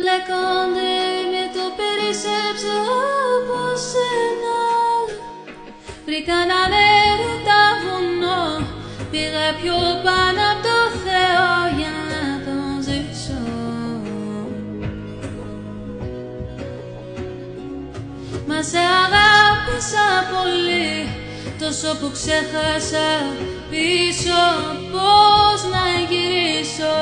μπλεκόνται με το περισσέψω από σένα. Βρήκα έναν έρωτα βουνό, πήγα πιο πάνω από το Θεό για να τον ζήσω. Μα σε αγάπησα πολύ, τόσο που ξέχασα πίσω πώς να γυρίσω.